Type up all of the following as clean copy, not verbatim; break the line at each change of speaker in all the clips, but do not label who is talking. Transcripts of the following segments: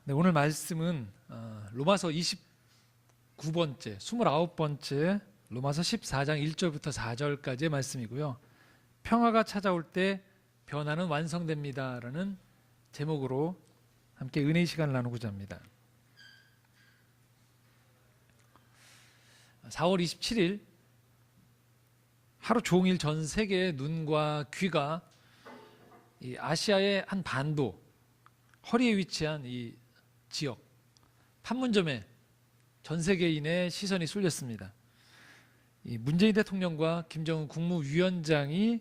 네, 오늘 말씀은 로마서 29번째, 29번째 로마서 14장 1절부터 4절까지의 말씀이고요. 평화가 찾아올 때 변화는 완성됩니다 라는 제목으로 함께 은혜의 시간을 나누고자 합니다. 4월 27일 하루 종일 전 세계의 눈과 귀가 이 아시아의 한 반도 허리에 위치한 이 지역 판문점에 전 세계인의 시선이 쏠렸습니다. 이 문재인 대통령과 김정은 국무위원장이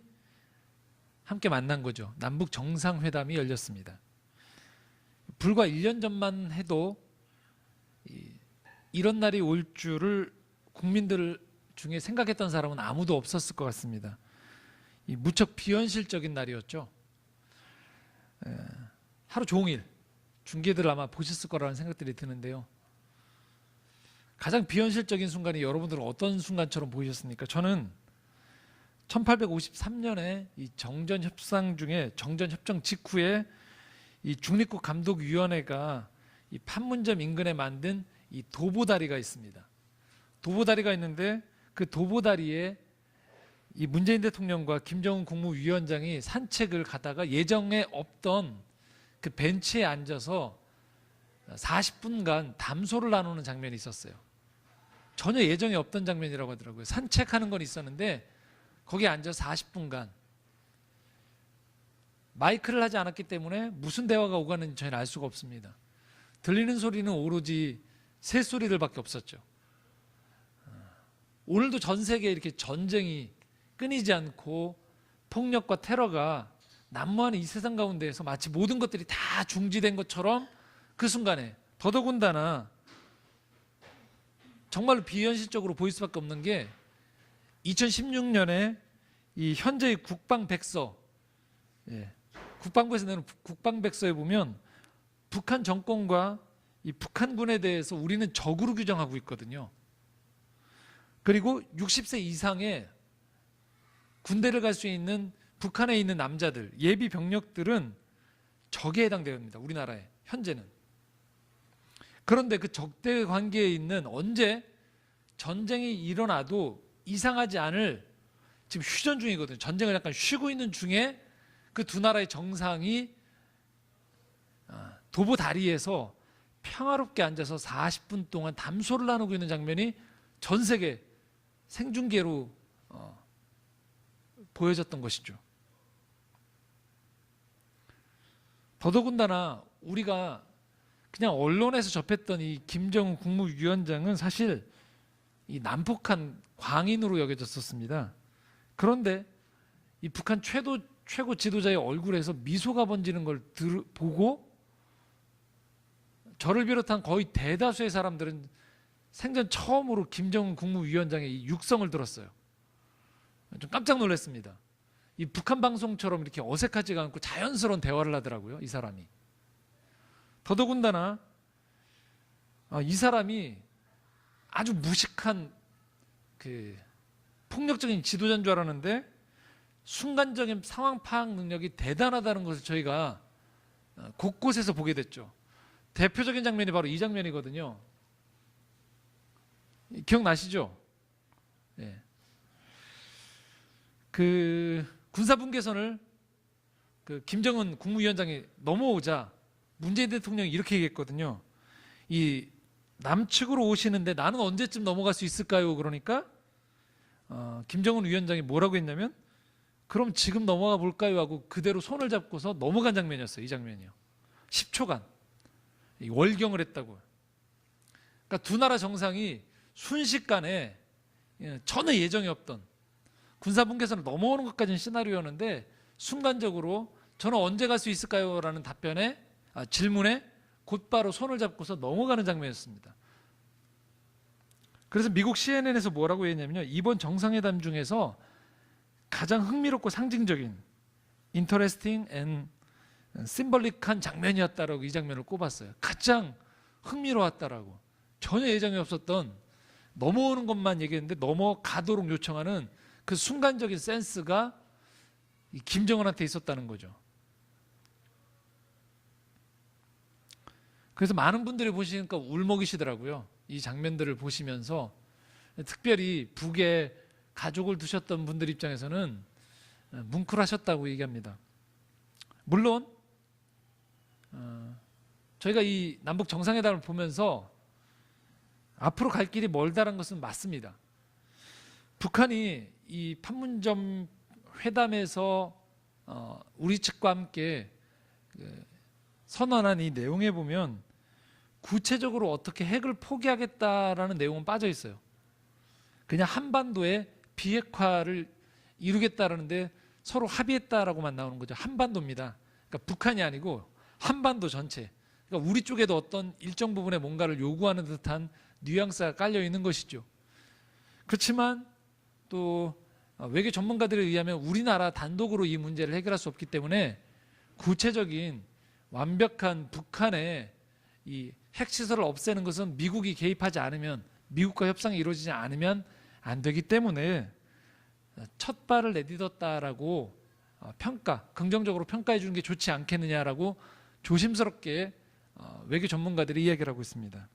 함께 만난 거죠. 남북 정상회담이 열렸습니다. 불과 1년 전만 해도 이런 날이 올 줄을 국민들 중에 생각했던 사람은 아무도 없었을 것 같습니다. 이 무척 비현실적인 날이었죠. 하루 종일 중계들 아마 보셨을 거라는 생각들이 드는데요. 가장 비현실적인 순간이 여러분들은 어떤 순간처럼 보이셨습니까? 저는 1853년에 이 정전협상 중에 정전협정 직후에 이 중립국 감독위원회가 이 판문점 인근에 만든 이 도보다리가 있습니다. 도보다리가 있는데 그 도보다리에 이 문재인 대통령과 김정은 국무위원장이 산책을 가다가 예정에 없던 그 벤치에 앉아서 40분간 담소를 나누는 장면이 있었어요. 전혀 예정에 없던 장면이라고 하더라고요. 산책하는 건 있었는데 거기에 앉아서 40분간 마이크를 하지 않았기 때문에 무슨 대화가 오가는지 저희는 알 수가 없습니다. 들리는 소리는 오로지 새소리들밖에 없었죠. 오늘도 전 세계에 이렇게 전쟁이 끊이지 않고 폭력과 테러가 난무하는 이 세상 가운데에서 마치 모든 것들이 다 중지된 것처럼 그 순간에 더더군다나 정말로 비현실적으로 보일 수밖에 없는 게 2016년에 이 현재의 국방백서, 국방부에서 내는 국방백서에 보면 북한 정권과 이 북한군에 대해서 우리는 적으로 규정하고 있거든요. 그리고 60세 이상의 군대를 갈 수 있는 북한에 있는 남자들, 예비 병력들은 적에 해당됩니다. 우리나라에 현재는. 그런데 그 적대 관계에 있는 언제 전쟁이 일어나도 이상하지 않을 지금 휴전 중이거든요. 전쟁을 약간 쉬고 있는 중에 그 두 나라의 정상이 도보 다리에서 평화롭게 앉아서 40분 동안 담소를 나누고 있는 장면이 전 세계 생중계로 보여졌던 것이죠. 더더군다나 우리가 그냥 언론에서 접했던 이 김정은 국무위원장은 사실 이 난폭한 광인으로 여겨졌었습니다. 그런데 이 북한 최고 지도자의 얼굴에서 미소가 번지는 걸 보고 저를 비롯한 거의 대다수의 사람들은 생전 처음으로 김정은 국무위원장의 이 육성을 들었어요. 좀 깜짝 놀랐습니다. 이 북한 방송처럼 이렇게 어색하지가 않고 자연스러운 대화를 하더라고요, 이 사람이. 더더군다나 이 사람이 아주 무식한 그 폭력적인 지도자인 줄 알았는데 순간적인 상황 파악 능력이 대단하다는 것을 저희가 곳곳에서 보게 됐죠. 대표적인 장면이 바로 이 장면이거든요. 기억나시죠? 예. 그 군사분계선을 그 김정은 국무위원장이 넘어오자 문재인 대통령이 이렇게 얘기했거든요. 이 남측으로 오시는데 나는 언제쯤 넘어갈 수 있을까요? 그러니까 김정은 위원장이 뭐라고 했냐면 그럼 지금 넘어가 볼까요? 하고 그대로 손을 잡고서 넘어간 장면이었어요. 이 장면이요. 10초간 월경을 했다고요. 그러니까 두 나라 정상이 순식간에 전혀 예정이 없던 군사분계선을 넘어오는 것까지는 시나리오였는데 순간적으로 저는 언제 갈 수 있을까요? 라는 질문에 곧바로 손을 잡고서 넘어가는 장면이었습니다. 그래서 미국 CNN에서 뭐라고 했냐면요. 이번 정상회담 중에서 가장 흥미롭고 상징적인 interesting and symbolic한 장면이었다라고 이 장면을 꼽았어요. 가장 흥미로웠다라고. 전혀 예정이 없었던 넘어오는 것만 얘기했는데 넘어가도록 요청하는 그 순간적인 센스가 김정은한테 있었다는 거죠. 그래서 많은 분들이 보시니까 울먹이시더라고요. 이 장면들을 보시면서. 특별히 북에 가족을 두셨던 분들 입장에서는 뭉클하셨다고 얘기합니다. 물론 저희가 이 남북 정상회담을 보면서 앞으로 갈 길이 멀다는 것은 맞습니다. 북한이 이 판문점 회담에서 우리 측과 함께 선언한 이 내용에 보면 구체적으로 어떻게 핵을 포기하겠다라는 내용은 빠져 있어요. 그냥 한반도의 비핵화를 이루겠다라는데 서로 합의했다라고만 나오는 거죠. 한반도입니다. 그러니까 북한이 아니고 한반도 전체. 그러니까 우리 쪽에도 어떤 일정 부분에 뭔가를 요구하는 듯한 뉘앙스가 깔려 있는 것이죠. 그렇지만 또 외교 전문가들에 의하면 우리나라 단독으로 이 문제를 해결할 수 없기 때문에 구체적인 완벽한 북한의 이 핵시설을 없애는 것은 미국이 개입하지 않으면, 미국과 협상이 이루어지지 않으면 안 되기 때문에 첫 발을 내딛었다라고 긍정적으로 평가해 주는 게 좋지 않겠느냐라고 조심스럽게 외교 전문가들이 이야기를 하고 있습니다.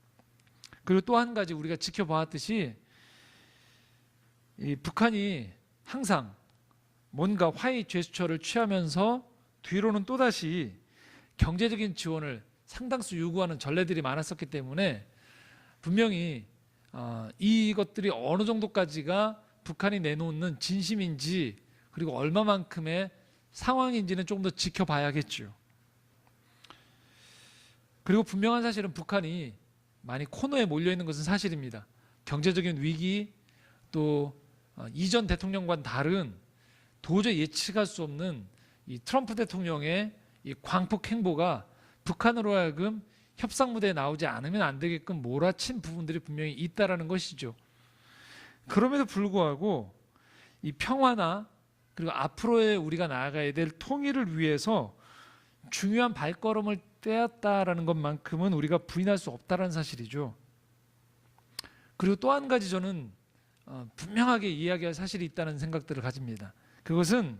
그리고 또 한 가지 우리가 지켜보았듯이 이 북한이 항상 뭔가 화해 제스처를 취하면서 뒤로는 또다시 경제적인 지원을 상당수 요구하는 전례들이 많았었기 때문에 분명히 이것들이 어느 정도까지가 북한이 내놓는 진심인지 그리고 얼마만큼의 상황인지는 조금 더 지켜봐야겠죠. 그리고 분명한 사실은 북한이 많이 코너에 몰려있는 것은 사실입니다. 경제적인 위기, 또 이전 대통령과는 다른 도저히 예측할 수 없는 이 트럼프 대통령의 이 광폭 행보가 북한으로 하여금 협상 무대에 나오지 않으면 안 되게끔 몰아친 부분들이 분명히 있다라는 것이죠. 그럼에도 불구하고 이 평화나 그리고 앞으로의 우리가 나아가야 될 통일을 위해서 중요한 발걸음을 떼었다라는 것만큼은 우리가 부인할 수 없다는 사실이죠. 그리고 또 한 가지 저는 분명하게 이야기할 사실이 있다는 생각들을 가집니다. 그것은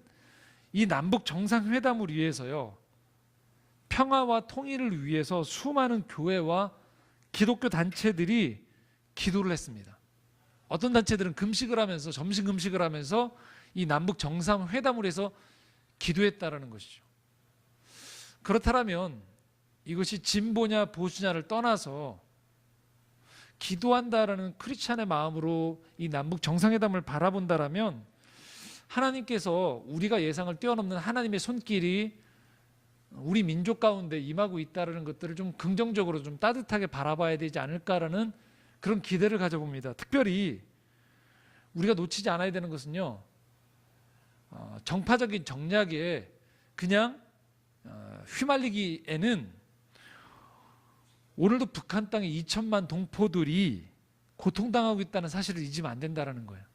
이 남북 정상회담을 위해서요, 평화와 통일을 위해서 수많은 교회와 기독교 단체들이 기도를 했습니다. 어떤 단체들은 금식을 하면서, 점심 금식을 하면서 이 남북 정상회담을 해서 기도했다라는 것이죠. 그렇다면 이것이 진보냐 보수냐를 떠나서 기도한다라는 크리스찬의 마음으로 이 남북 정상회담을 바라본다라면 하나님께서 우리가 예상을 뛰어넘는 하나님의 손길이 우리 민족 가운데 임하고 있다는 것들을 좀 긍정적으로 좀 따뜻하게 바라봐야 되지 않을까라는 그런 기대를 가져봅니다. 특별히 우리가 놓치지 않아야 되는 것은요, 정파적인 정략에 그냥 휘말리기에는 오늘도 북한 땅에 2천만 동포들이 고통당하고 있다는 사실을 잊으면 안 된다는 거예요.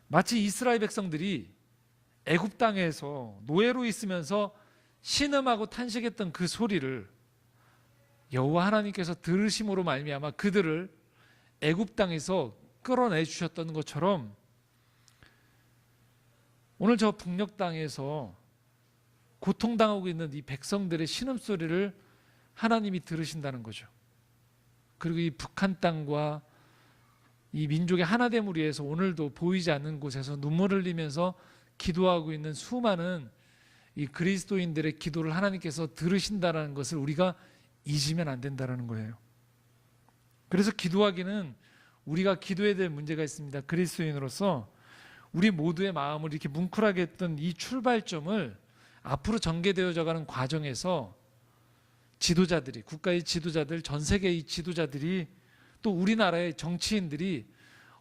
마치 이스라엘 백성들이 애굽 땅에서 노예로 있으면서 신음하고 탄식했던 그 소리를 여호와 하나님께서 들으심으로 말미암아 그들을 애굽 땅에서 끌어내 주셨던 것처럼 오늘 저 북녘 땅에서 고통당하고 있는 이 백성들의 신음소리를 하나님이 들으신다는 거죠. 그리고 이 북한 땅과 이 민족의 하나됨을 위해서 오늘도 보이지 않는 곳에서 눈물을 흘리면서 기도하고 있는 수많은 이 그리스도인들의 기도를 하나님께서 들으신다는 것을 우리가 잊으면 안 된다는 거예요. 그래서 기도하기는 우리가 기도해야 될 문제가 있습니다. 그리스도인으로서 우리 모두의 마음을 이렇게 뭉클하게 했던 이 출발점을 앞으로 전개되어져 가는 과정에서 지도자들이, 국가의 지도자들, 전 세계의 지도자들이, 또 우리나라의 정치인들이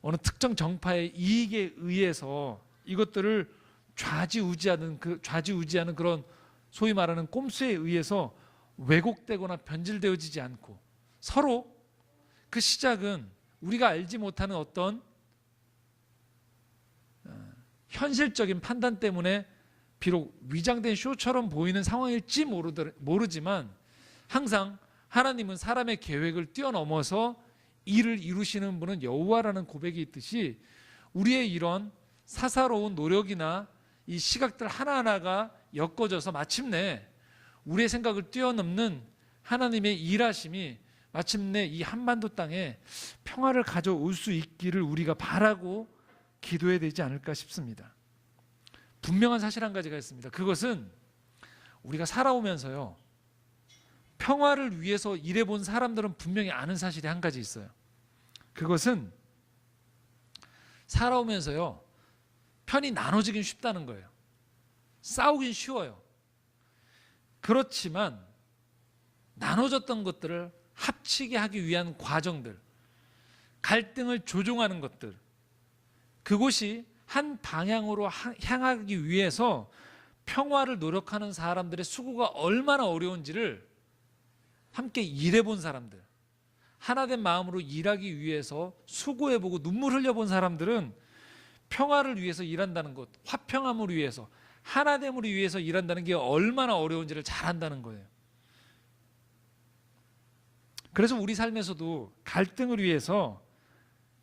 어느 특정 정파의 이익에 의해서 이것들을 좌지우지하는 그런 소위 말하는 꼼수에 의해서 왜곡되거나 변질되어지지 않고 서로 그 시작은 우리가 알지 못하는 어떤 현실적인 판단 때문에 비록 위장된 쇼처럼 보이는 상황일지 모르지만 항상 하나님은 사람의 계획을 뛰어넘어서 일을 이루시는 분은 여호와라는 고백이 있듯이 우리의 이런 사사로운 노력이나 이 시각들 하나하나가 엮어져서 마침내 우리의 생각을 뛰어넘는 하나님의 일하심이 마침내 이 한반도 땅에 평화를 가져올 수 있기를 우리가 바라고 기도해야 되지 않을까 싶습니다. 분명한 사실 한 가지가 있습니다. 그것은 우리가 살아오면서요, 평화를 위해서 일해본 사람들은 분명히 아는 사실이 한 가지 있어요. 그것은 살아오면서요, 편이 나눠지긴 쉽다는 거예요. 싸우긴 쉬워요. 그렇지만 나눠졌던 것들을 합치게 하기 위한 과정들, 갈등을 조종하는 것들, 그것이 한 방향으로 향하기 위해서 평화를 노력하는 사람들의 수고가 얼마나 어려운지를 함께 일해본 사람들, 하나된 마음으로 일하기 위해서 수고해보고 눈물 흘려본 사람들은 평화를 위해서 일한다는 것, 화평함을 위해서, 하나됨을 위해서 일한다는 게 얼마나 어려운지를 잘 안다는 거예요. 그래서 우리 삶에서도 갈등을 위해서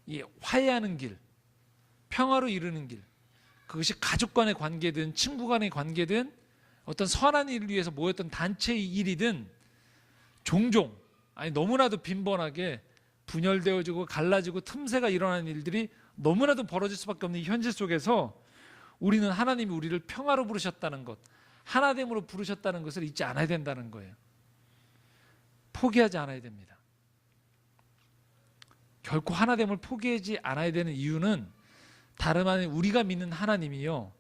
이 화해하는 길, 평화로 이루는 길, 그것이 가족 간의 관계든 친구 간의 관계든 어떤 선한 일을 위해서 모였던 단체의 일이든 종종, 아니 너무나도 빈번하게 분열되어지고 갈라지고 틈새가 일어나는 일들이 너무나도 벌어질 수밖에 없는 이 현실 속에서 우리는 하나님이 우리를 평화로 부르셨다는 것, 하나됨으로 부르셨다는 것을 잊지 않아야 된다는 거예요. 포기하지 않아야 됩니다. 결코 하나됨을 포기하지 않아야 되는 이유는 다름 아닌 우리가 믿는 하나님이요,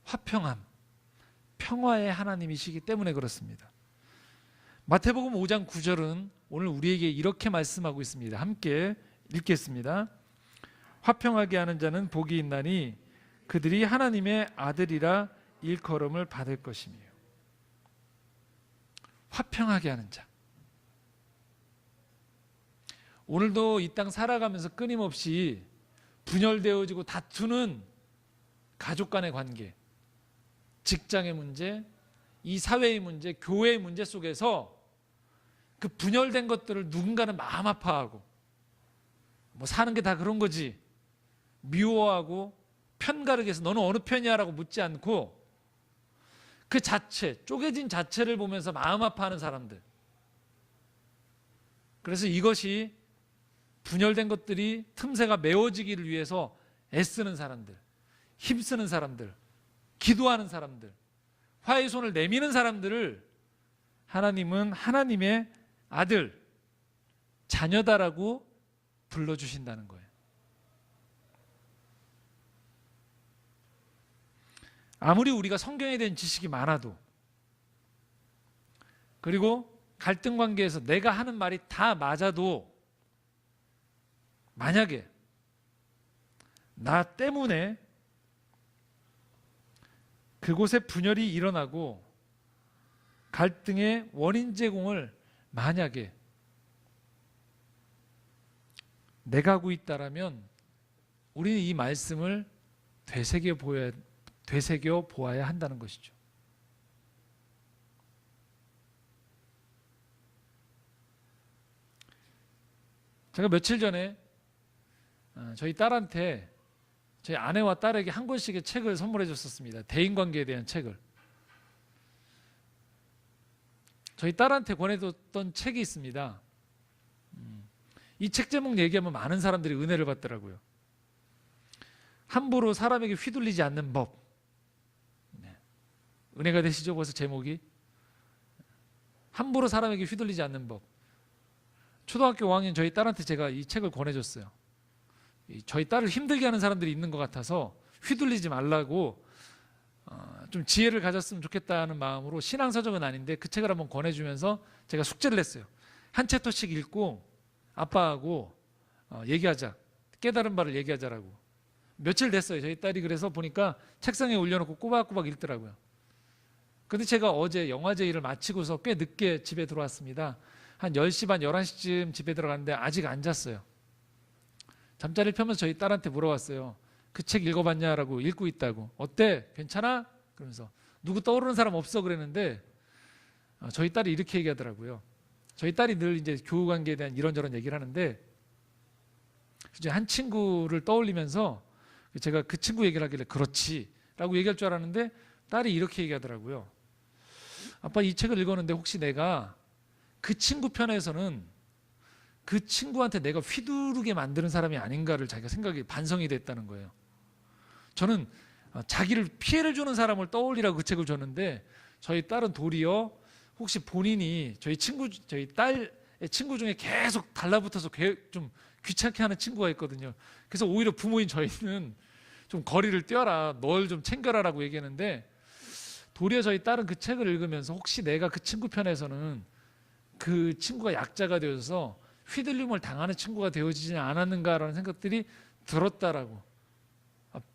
화평함, 평화의 하나님이시기 때문에 그렇습니다. 마태복음 5장 9절은 오늘 우리에게 이렇게 말씀하고 있습니다. 함께 읽겠습니다. 화평하게 하는 자는 복이 있나니 그들이 하나님의 아들이라 일컬음을 받을 것이며. 화평하게 하는 자. 오늘도 이 땅 살아가면서 끊임없이 분열되어지고 다투는 가족 간의 관계, 직장의 문제, 이 사회의 문제, 교회의 문제 속에서 그 분열된 것들을 누군가는 마음 아파하고 뭐 사는 게 다 그런 거지, 미워하고 편가르게 해서 너는 어느 편이야 라고 묻지 않고 그 자체, 쪼개진 자체를 보면서 마음 아파하는 사람들. 그래서 이것이 분열된 것들이 틈새가 메워지기를 위해서 애쓰는 사람들, 힘쓰는 사람들, 기도하는 사람들, 화해의 손을 내미는 사람들을 하나님은 하나님의 아들, 자녀다라고 불러주신다는 거예요. 아무리 우리가 성경에 대한 지식이 많아도, 그리고 갈등 관계에서 내가 하는 말이 다 맞아도, 만약에 나 때문에 그곳에 분열이 일어나고 갈등의 원인 제공을 만약에 내가 하고 있다라면 우리는 이 말씀을 되새겨 보아야 한다는 것이죠. 제가 며칠 전에 저희 딸한테, 저희 아내와 딸에게 한 권씩의 책을 선물해 줬었습니다. 대인관계에 대한 책을. 저희 딸한테 권해줬던 책이 있습니다. 이 책 제목 얘기하면 많은 사람들이 은혜를 받더라고요. 함부로 사람에게 휘둘리지 않는 법. 은혜가 되시죠? 벌써 제목이. 함부로 사람에게 휘둘리지 않는 법. 초등학교 5학년 저희 딸한테 제가 이 책을 권해줬어요. 저희 딸을 힘들게 하는 사람들이 있는 것 같아서 휘둘리지 말라고 좀 지혜를 가졌으면 좋겠다는 마음으로, 신앙서적은 아닌데 그 책을 한번 권해주면서 제가 숙제를 했어요. 한 챕터씩 읽고 아빠하고 얘기하자, 깨달은 바를 얘기하자라고. 며칠 됐어요. 저희 딸이 그래서 보니까 책상에 올려놓고 꼬박꼬박 읽더라고요. 근데 제가 어제 영화제 일을 마치고서 꽤 늦게 집에 들어왔습니다. 한 10시 반, 11시쯤 집에 들어갔는데 아직 안 잤어요. 잠자리를 펴면서 저희 딸한테 물어봤어요. 그 책 읽어봤냐라고. 읽고 있다고. 어때? 괜찮아? 그러면서 누구 떠오르는 사람 없어? 그랬는데 저희 딸이 이렇게 얘기하더라고요. 저희 딸이 늘 이제 교우 관계에 대한 이런저런 얘기를 하는데, 이제 한 친구를 떠올리면서 제가 그 친구 얘기를 하길래 그렇지라고 얘기할 줄 알았는데 딸이 이렇게 얘기하더라고요. 아빠, 이 책을 읽었는데 혹시 내가 그 친구 편에서는 그 친구한테 내가 휘두르게 만드는 사람이 아닌가를 자기가 생각이 반성이 됐다는 거예요. 저는 자기를 피해를 주는 사람을 떠올리라고 그 책을 줬는데 저희 딸은 도리어 혹시 본인이 저희 딸의 친구 중에 계속 달라붙어서 좀 귀찮게 하는 친구가 있거든요. 그래서 오히려 부모인 저희는 좀 거리를 떼어라, 널 좀 챙겨라라고 얘기하는데 도리어 저희 딸은 그 책을 읽으면서 혹시 내가 그 친구 편에서는 그 친구가 약자가 되어서 휘둘림을 당하는 친구가 되어지지 않았는가라는 생각들이 들었다라고.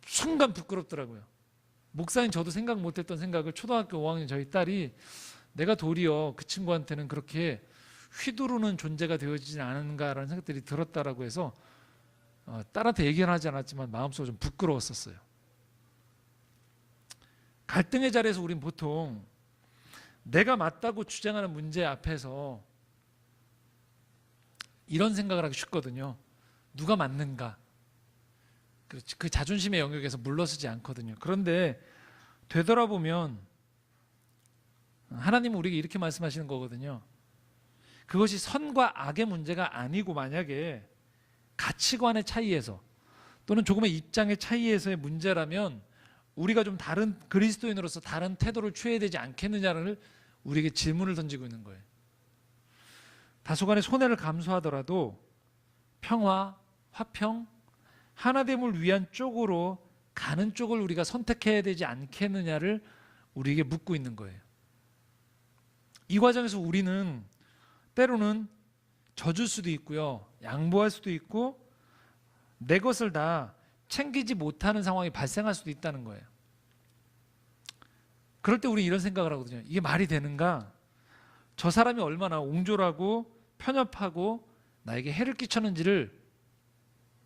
순간 부끄럽더라고요. 목사님 저도 생각 못했던 생각을 초등학교 5학년 저희 딸이 내가 도리어 그 친구한테는 그렇게 휘두르는 존재가 되어지지 않은가라는 생각들이 들었다라고 해서 딸한테 얘기는 하지 않았지만 마음속으로 좀 부끄러웠었어요. 갈등의 자리에서 우린 보통 내가 맞다고 주장하는 문제 앞에서 이런 생각을 하기 쉽거든요. 누가 맞는가? 그 자존심의 영역에서 물러서지 않거든요. 그런데 되돌아보면 하나님은 우리에게 이렇게 말씀하시는 거거든요. 그것이 선과 악의 문제가 아니고 만약에 가치관의 차이에서 또는 조금의 입장의 차이에서의 문제라면 우리가 좀 다른 그리스도인으로서 다른 태도를 취해야 되지 않겠느냐를 우리에게 질문을 던지고 있는 거예요. 다소간의 손해를 감수하더라도 평화, 화평, 하나됨을 위한 쪽으로 가는 쪽을 우리가 선택해야 되지 않겠느냐를 우리에게 묻고 있는 거예요. 이 과정에서 우리는 때로는 져줄 수도 있고요, 양보할 수도 있고 내 것을 다 챙기지 못하는 상황이 발생할 수도 있다는 거예요. 그럴 때 우리 이런 생각을 하거든요. 이게 말이 되는가? 저 사람이 얼마나 옹졸하고 편협하고 나에게 해를 끼쳤는지를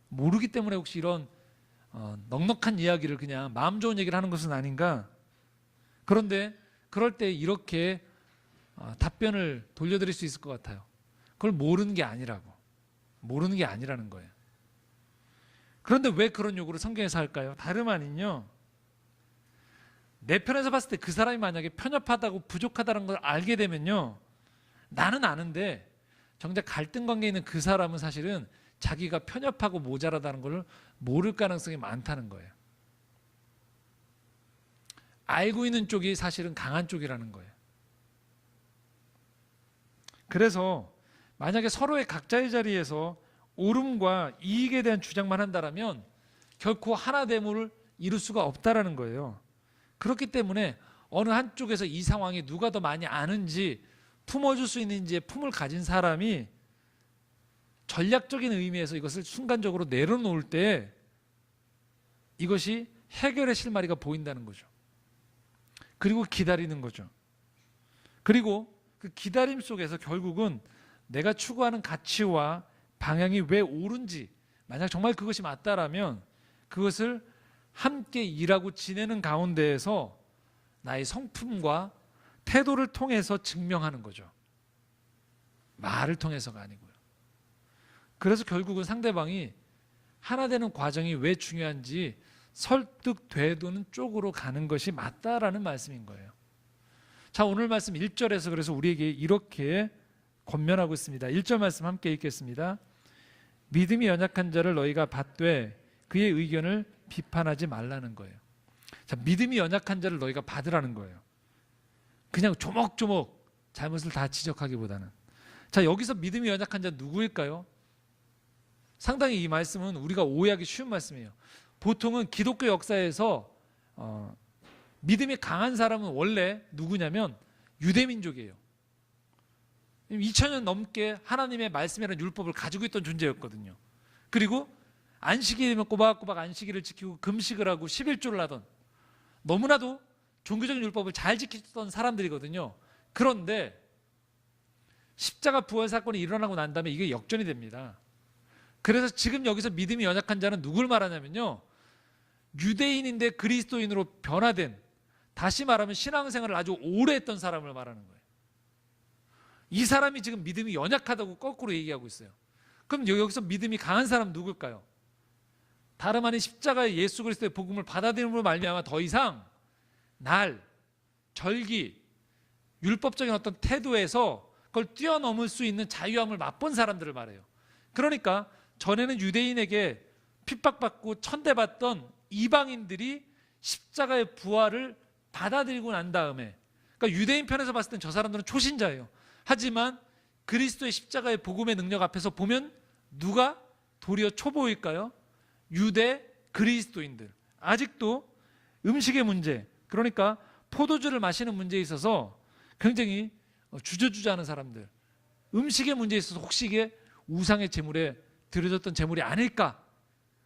모르기 때문에 혹시 이런 넉넉한 이야기를 그냥 마음 좋은 얘기를 하는 것은 아닌가? 그런데 그럴 때 이렇게 답변을 돌려드릴 수 있을 것 같아요. 그걸 모르는 게 아니라고. 모르는 게 아니라는 거예요. 그런데 왜 그런 요구를 성경에서 할까요? 다름 아닌요, 내 편에서 봤을 때 그 사람이 만약에 편협하다고 부족하다는 걸 알게 되면요, 나는 아는데 정작 갈등 관계에 있는 그 사람은 사실은 자기가 편협하고 모자라다는 걸 모를 가능성이 많다는 거예요. 알고 있는 쪽이 사실은 강한 쪽이라는 거예요. 그래서 만약에 서로의 각자의 자리에서 옳음과 이익에 대한 주장만 한다면 결코 하나됨을 이룰 수가 없다라는 거예요. 그렇기 때문에 어느 한쪽에서 이 상황이 누가 더 많이 아는지 품어줄 수 있는지의 품을 가진 사람이 전략적인 의미에서 이것을 순간적으로 내려놓을 때 이것이 해결의 실마리가 보인다는 거죠. 그리고 기다리는 거죠. 그리고 그 기다림 속에서 결국은 내가 추구하는 가치와 방향이 왜 옳은지, 만약 정말 그것이 맞다라면 그것을 함께 일하고 지내는 가운데에서 나의 성품과 태도를 통해서 증명하는 거죠. 말을 통해서가 아니고요. 그래서 결국은 상대방이 하나 되는 과정이 왜 중요한지 설득되도는 쪽으로 가는 것이 맞다라는 말씀인 거예요. 자, 오늘 말씀 1절에서 그래서 우리에게 이렇게 권면하고 있습니다. 1절 말씀 함께 읽겠습니다. 믿음이 연약한 자를 너희가 받되 그의 의견을 비판하지 말라는 거예요. 자, 믿음이 연약한 자를 너희가 받으라는 거예요. 그냥 조목조목 잘못을 다 지적하기보다는. 자, 여기서 믿음이 연약한 자 누구일까요? 상당히 이 말씀은 우리가 오해하기 쉬운 말씀이에요. 보통은 기독교 역사에서 믿음이 강한 사람은 원래 누구냐면 유대민족이에요. 2000년 넘게 하나님의 말씀이라는 율법을 가지고 있던 존재였거든요. 그리고 안식일이 되면 꼬박꼬박 안식일을 지키고 금식을 하고 11조를 하던, 너무나도 종교적인 율법을 잘 지키던 사람들이거든요. 그런데 십자가 부활 사건이 일어나고 난 다음에 이게 역전이 됩니다. 그래서 지금 여기서 믿음이 연약한 자는 누굴 말하냐면요, 유대인인데 그리스도인으로 변화된, 다시 말하면 신앙생활을 아주 오래 했던 사람을 말하는 거예요. 이 사람이 지금 믿음이 연약하다고 거꾸로 얘기하고 있어요. 그럼 여기서 믿음이 강한 사람 누굴까요? 다름 아닌 십자가의 예수 그리스도의 복음을 받아들임으로 말미암아 더 이상 날, 절기, 율법적인 어떤 태도에서 그걸 뛰어넘을 수 있는 자유함을 맛본 사람들을 말해요. 그러니까 전에는 유대인에게 핍박받고 천대받던 이방인들이 십자가의 부활을 받아들이고 난 다음에, 그러니까 유대인 편에서 봤을 땐 저 사람들은 초신자예요. 하지만 그리스도의 십자가의 복음의 능력 앞에서 보면 누가 도리어 초보일까요? 유대 그리스도인들. 아직도 음식의 문제, 그러니까 포도주를 마시는 문제에 있어서 굉장히 주저주저하는 사람들, 음식의 문제에 있어서 혹시 이게 우상의 제물에 드려졌던 제물이 아닐까,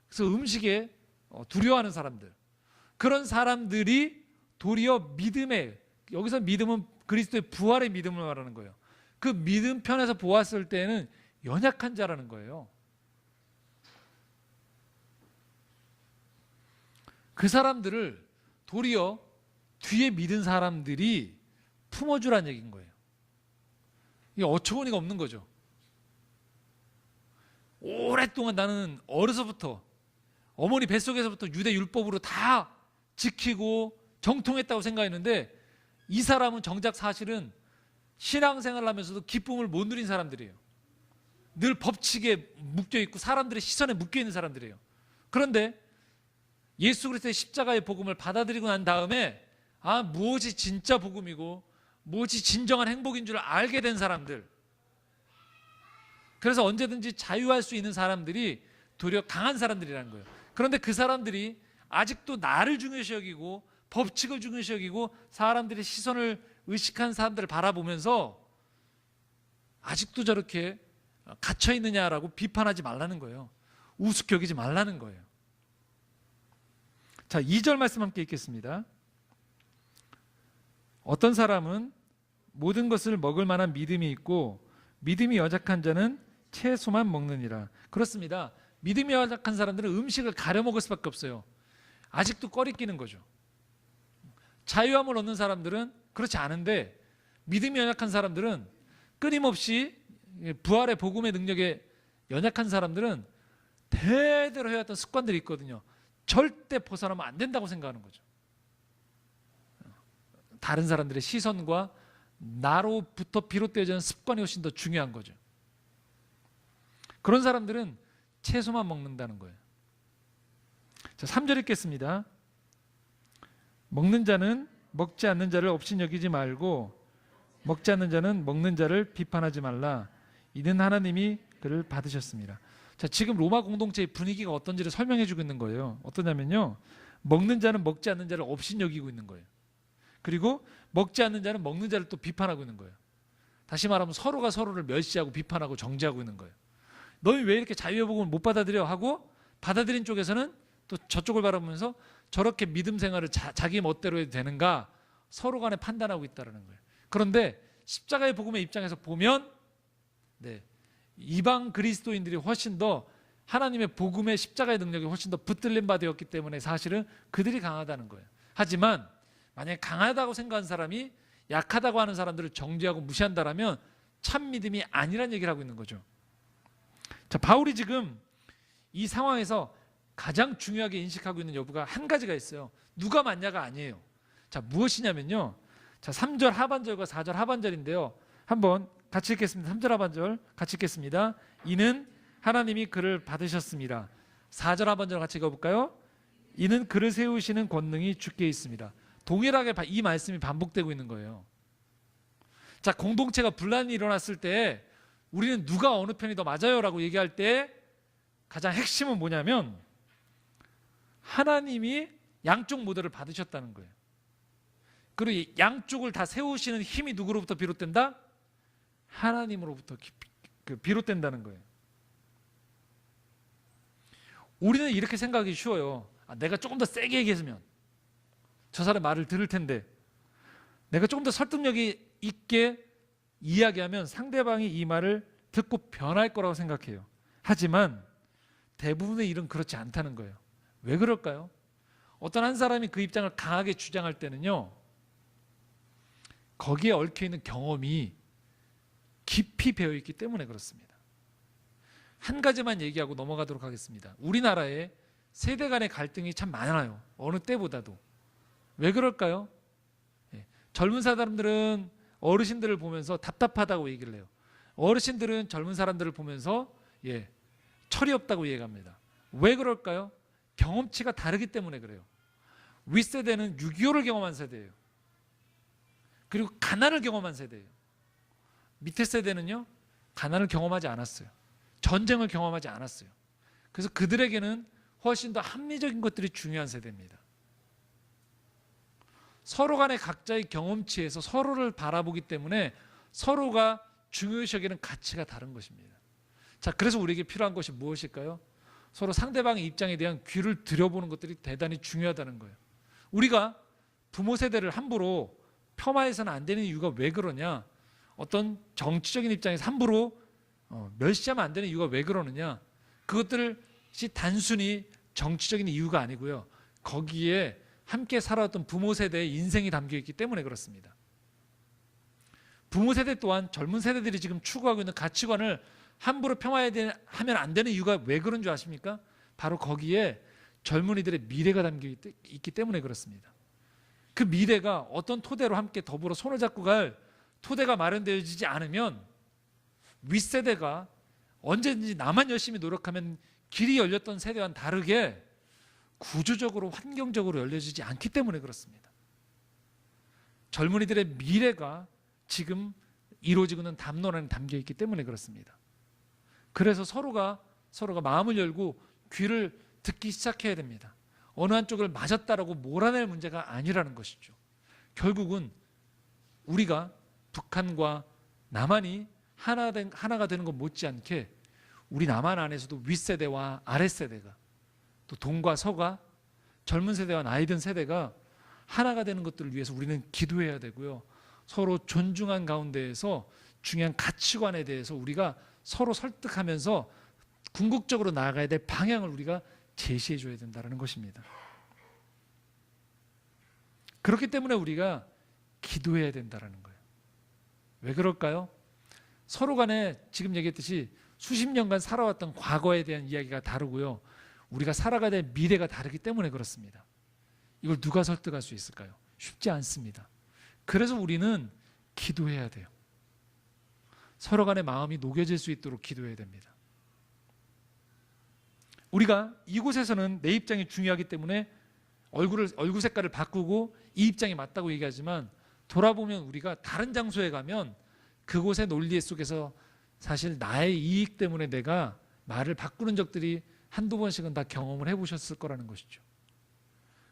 그래서 음식에 두려워하는 사람들, 그런 사람들이 도리어 믿음의, 여기서 믿음은 그리스도의 부활의 믿음을 말하는 거예요. 그 믿음 편에서 보았을 때는 연약한 자라는 거예요. 그 사람들을 도리어 뒤에 믿은 사람들이 품어주라는 얘기인 거예요. 이게 어처구니가 없는 거죠. 오랫동안 나는 어려서부터 어머니 뱃속에서부터 유대 율법으로 다 지키고 정통했다고 생각했는데, 이 사람은 정작 사실은 신앙생활을 하면서도 기쁨을 못 누린 사람들이에요. 늘 법칙에 묶여있고 사람들의 시선에 묶여있는 사람들이에요. 그런데 예수 그리스도의 십자가의 복음을 받아들이고 난 다음에 무엇이 진짜 복음이고 무엇이 진정한 행복인 줄 알게 된 사람들, 그래서 언제든지 자유할 수 있는 사람들이 도리어 강한 사람들이라는 거예요. 그런데 그 사람들이 아직도 나를 중요시 여기고 법칙을 중요시 여기고 사람들의 시선을 의식한 사람들을 바라보면서 아직도 저렇게 갇혀 있느냐라고 비판하지 말라는 거예요. 우습게 여기지 말라는 거예요. 자, 2절 말씀 함께 읽겠습니다. 어떤 사람은 모든 것을 먹을 만한 믿음이 있고 믿음이 연약한 자는 채소만 먹느니라. 그렇습니다. 믿음이 연약한 사람들은 음식을 가려 먹을 수밖에 없어요. 아직도 꺼리끼는 거죠. 자유함을 얻는 사람들은 그렇지 않은데, 믿음이 연약한 사람들은 끊임없이 부활의 복음의 능력에 연약한 사람들은 대대로 해왔던 습관들이 있거든요. 절대 벗어나면 안 된다고 생각하는 거죠. 다른 사람들의 시선과 나로부터 비롯되어지는 습관이 훨씬 더 중요한 거죠. 그런 사람들은 채소만 먹는다는 거예요. 자, 3절 읽겠습니다. 먹는 자는 먹지 않는 자를 업신여기지 말고 먹지 않는 자는 먹는 자를 비판하지 말라. 이는 하나님이 그를 받으셨습니다. 자, 지금 로마 공동체의 분위기가 어떤지를 설명해 주고 있는 거예요. 어떠냐면요, 먹는 자는 먹지 않는 자를 업신여기고 있는 거예요. 그리고 먹지 않는 자는 먹는 자를 또 비판하고 있는 거예요. 다시 말하면 서로가 서로를 멸시하고 비판하고 정죄하고 있는 거예요. 너희 왜 이렇게 자유의 복음을 못 받아들여 하고, 받아들인 쪽에서는 또 저쪽을 바라보면서 저렇게 믿음 생활을 자기 멋대로 해도 되는가, 서로 간에 판단하고 있다는 거예요. 그런데 십자가의 복음의 입장에서 보면 이방 그리스도인들이 훨씬 더 하나님의 복음의 십자가의 능력이 훨씬 더 붙들림 바 되었기 때문에 사실은 그들이 강하다는 거예요. 하지만 만약에 강하다고 생각하는 사람이 약하다고 하는 사람들을 정죄하고 무시한다라면 참 믿음이 아니란 얘기를 하고 있는 거죠. 자, 바울이 지금 이 상황에서 가장 중요하게 인식하고 있는 여부가 한 가지가 있어요. 누가 맞냐가 아니에요. 자, 무엇이냐면요, 자, 3절 하반절과 4절 하반절인데요, 한번 같이 읽겠습니다. 3절 하반절 같이 읽겠습니다. 이는 하나님이 그를 받으셨습니다. 4절 하반절 같이 읽어볼까요? 이는 그를 세우시는 권능이 주께 있습니다. 동일하게 이 말씀이 반복되고 있는 거예요. 자, 공동체가 분란이 일어났을 때 우리는 누가 어느 편이 더 맞아요 라고 얘기할 때 가장 핵심은 뭐냐면, 하나님이 양쪽 모델을 받으셨다는 거예요. 그리고 양쪽을 다 세우시는 힘이 누구로부터 비롯된다? 하나님으로부터 비롯된다는 거예요. 우리는 이렇게 생각하기 쉬워요. 내가 조금 더 세게 얘기했으면 저 사람 말을 들을 텐데, 내가 조금 더 설득력이 있게 이야기하면 상대방이 이 말을 듣고 변할 거라고 생각해요. 하지만 대부분의 일은 그렇지 않다는 거예요. 왜 그럴까요? 어떤 한 사람이 그 입장을 강하게 주장할 때는요, 거기에 얽혀있는 경험이 깊이 배어있기 때문에 그렇습니다. 한 가지만 얘기하고 넘어가도록 하겠습니다. 우리나라에 세대 간의 갈등이 참 많아요. 어느 때보다도. 왜 그럴까요? 젊은 사람들은 어르신들을 보면서 답답하다고 얘기를 해요. 어르신들은 젊은 사람들을 보면서 철이 없다고 얘기합니다. 왜 그럴까요? 경험치가 다르기 때문에 그래요. 윗세대는 6.25를 경험한 세대예요. 그리고 가난을 경험한 세대예요. 밑에 세대는요, 가난을 경험하지 않았어요. 전쟁을 경험하지 않았어요. 그래서 그들에게는 훨씬 더 합리적인 것들이 중요한 세대입니다. 서로 간의 각자의 경험치에서 서로를 바라보기 때문에 서로가 중요시 여기는 가치가 다른 것입니다. 자, 그래서 우리에게 필요한 것이 무엇일까요? 서로 상대방의 입장에 대한 귀를 들여보는 것들이 대단히 중요하다는 거예요. 우리가 부모 세대를 함부로 폄하해서는 안 되는 이유가 왜 그러냐? 어떤 정치적인 입장에서 함부로 멸시하면 안 되는 이유가 왜 그러느냐? 그것들이 단순히 정치적인 이유가 아니고요. 거기에 함께 살아왔던 부모 세대의 인생이 담겨 있기 때문에 그렇습니다. 부모 세대 또한 젊은 세대들이 지금 추구하고 있는 가치관을 함부로 폄하하면 안 되는 이유가 왜 그런 줄 아십니까? 바로 거기에 젊은이들의 미래가 담겨 있기 때문에 그렇습니다. 그 미래가 어떤 토대로 함께 더불어 손을 잡고 갈 토대가 마련되어지지 않으면 윗세대가 언제든지 나만 열심히 노력하면 길이 열렸던 세대와는 다르게 구조적으로 환경적으로 열려지지 않기 때문에 그렇습니다. 젊은이들의 미래가 지금 이루어지고 있는 담론안에 담겨 있기 때문에 그렇습니다. 그래서 서로가 마음을 열고 귀를 듣기 시작해야 됩니다. 어느 한쪽을 맞았다라고 몰아낼 문제가 아니라는 것이죠. 결국은 우리가 북한과 남한이 하나가 되는 것 못지않게 우리 남한 안에서도 윗세대와 아랫세대가 또 동과 서가 젊은 세대와 나이 든 세대가 하나가 되는 것들을 위해서 우리는 기도해야 되고요. 서로 존중한 가운데에서 중요한 가치관에 대해서 우리가 서로 설득하면서 궁극적으로 나아가야 될 방향을 우리가 제시해 줘야 된다는 것입니다. 그렇기 때문에 우리가 기도해야 된다는 거예요. 왜 그럴까요? 서로 간에 지금 얘기했듯이 수십 년간 살아왔던 과거에 대한 이야기가 다르고요. 우리가 살아가야 될 미래가 다르기 때문에 그렇습니다. 이걸 누가 설득할 수 있을까요? 쉽지 않습니다. 그래서 우리는 기도해야 돼요. 서로 간의 마음이 녹여질 수 있도록 기도해야 됩니다. 우리가 이곳에서는 내 입장이 중요하기 때문에 얼굴 색깔을 바꾸고 이 입장이 맞다고 얘기하지만 돌아보면 우리가 다른 장소에 가면 그곳의 논리 속에서 사실 나의 이익 때문에 내가 말을 바꾸는 적들이 한두 번씩은 다 경험을 해보셨을 거라는 것이죠.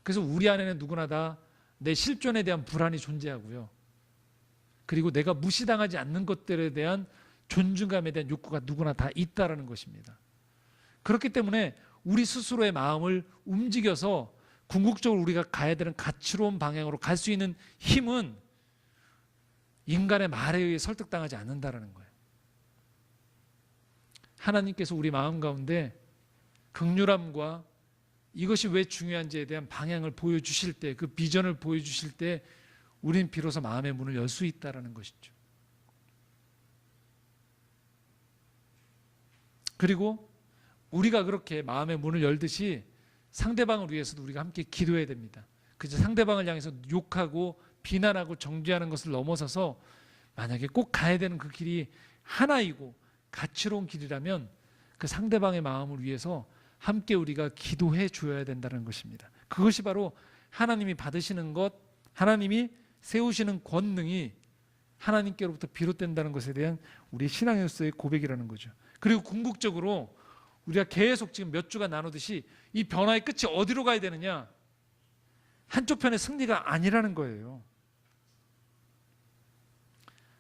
그래서 우리 안에는 누구나 다 내 실존에 대한 불안이 존재하고요. 그리고 내가 무시당하지 않는 것들에 대한 존중감에 대한 욕구가 누구나 다 있다라는 것입니다. 그렇기 때문에 우리 스스로의 마음을 움직여서 궁극적으로 우리가 가야 되는 가치로운 방향으로 갈 수 있는 힘은 인간의 말에 의해 설득당하지 않는다라는 거예요. 하나님께서 우리 마음 가운데 긍휼함과 이것이 왜 중요한지에 대한 방향을 보여주실 때, 그 비전을 보여주실 때 우리는 비로소 마음의 문을 열 수 있다는 것이죠. 그리고 우리가 그렇게 마음의 문을 열듯이 상대방을 위해서도 우리가 함께 기도해야 됩니다. 그저 상대방을 향해서 욕하고 비난하고 정죄하는 것을 넘어서서 만약에 꼭 가야 되는 그 길이 하나이고 가치로운 길이라면 그 상대방의 마음을 위해서 함께 우리가 기도해 줘야 된다는 것입니다. 그것이 바로 하나님이 받으시는 것, 하나님이 세우시는 권능이 하나님께로부터 비롯된다는 것에 대한 우리 신앙으로서의 고백이라는 거죠. 그리고 궁극적으로 우리가 계속 지금 몇 주가 나누듯이 이 변화의 끝이 어디로 가야 되느냐? 한쪽 편의 승리가 아니라는 거예요.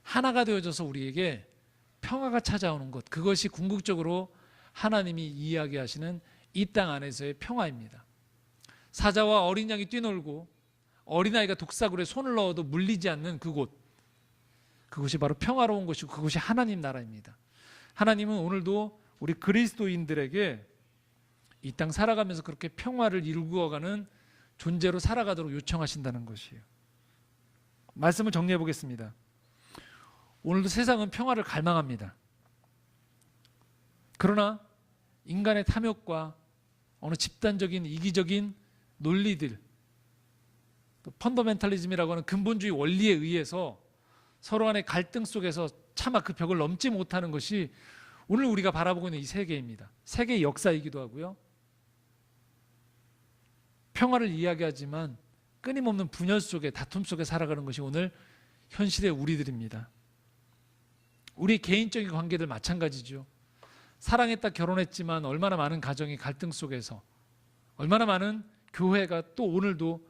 하나가 되어져서 우리에게 평화가 찾아오는 것, 그것이 궁극적으로 하나님이 이야기하시는 이 땅 안에서의 평화입니다. 사자와 어린 양이 뛰놀고 어린아이가 독사굴에 손을 넣어도 물리지 않는 그곳, 그것이 바로 평화로운 것이고 그것이 하나님 나라입니다. 하나님은 오늘도 우리 그리스도인들에게 이 땅 살아가면서 그렇게 평화를 이루어가는 존재로 살아가도록 요청하신다는 것이에요. 말씀을 정리해 보겠습니다. 오늘도 세상은 평화를 갈망합니다. 그러나 인간의 탐욕과 어느 집단적인 이기적인 논리들, 또 펀더멘탈리즘이라고 하는 근본주의 원리에 의해서 서로 간의 갈등 속에서 차마 그 벽을 넘지 못하는 것이 오늘 우리가 바라보고 있는 이 세계입니다. 세계의 역사이기도 하고요. 평화를 이야기하지만 끊임없는 분열 속에, 다툼 속에 살아가는 것이 오늘 현실의 우리들입니다. 우리 개인적인 관계들 마찬가지죠. 사랑했다 결혼했지만 얼마나 많은 가정이 갈등 속에서, 얼마나 많은 교회가 또 오늘도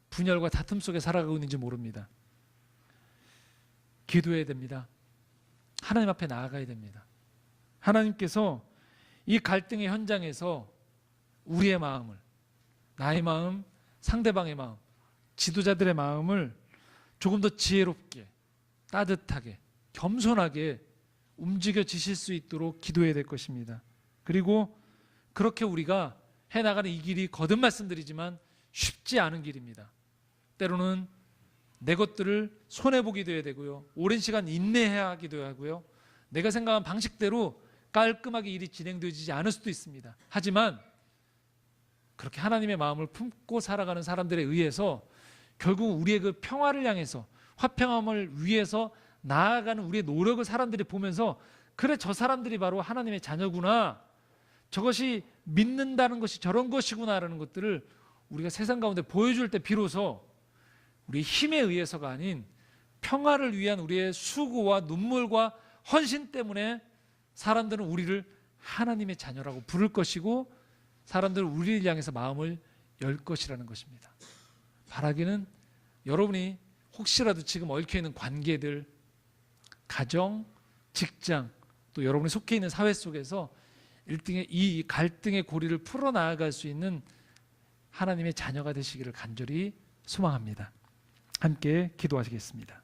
분열과 다툼 속에 살아가고 있는지 모릅니다. 기도해야 됩니다. 하나님 앞에 나아가야 됩니다. 하나님께서 이 갈등의 현장에서 우리의 마음을, 나의 마음, 상대방의 마음, 지도자들의 마음을 조금 더 지혜롭게, 따뜻하게, 겸손하게 움직여지실 수 있도록 기도해야 될 것입니다. 그리고 그렇게 우리가 해나가는 이 길이 거듭 말씀드리지만 쉽지 않은 길입니다. 때로는 내 것들을 손해보기도 해야 되고요, 오랜 시간 인내해야 하기도 하고요, 내가 생각한 방식대로 깔끔하게 일이 진행되지 않을 수도 있습니다. 하지만 그렇게 하나님의 마음을 품고 살아가는 사람들에 의해서 결국 우리의 그 평화를 향해서, 화평함을 위해서 나아가는 우리의 노력을 사람들이 보면서, 그래, 저 사람들이 바로 하나님의 자녀구나, 저것이 믿는다는 것이 저런 것이구나라는 것들을 우리가 세상 가운데 보여줄 때 비로소 우리의 힘에 의해서가 아닌 평화를 위한 우리의 수고와 눈물과 헌신 때문에 사람들은 우리를 하나님의 자녀라고 부를 것이고, 사람들은 우리를 향해서 마음을 열 것이라는 것입니다. 바라기는 여러분이 혹시라도 지금 얽혀있는 관계들, 가정, 직장, 또 여러분이 속해 있는 사회 속에서 일등의 이 갈등의 고리를 풀어나갈 수 있는 하나님의 자녀가 되시기를 간절히 소망합니다. 함께 기도하시겠습니다.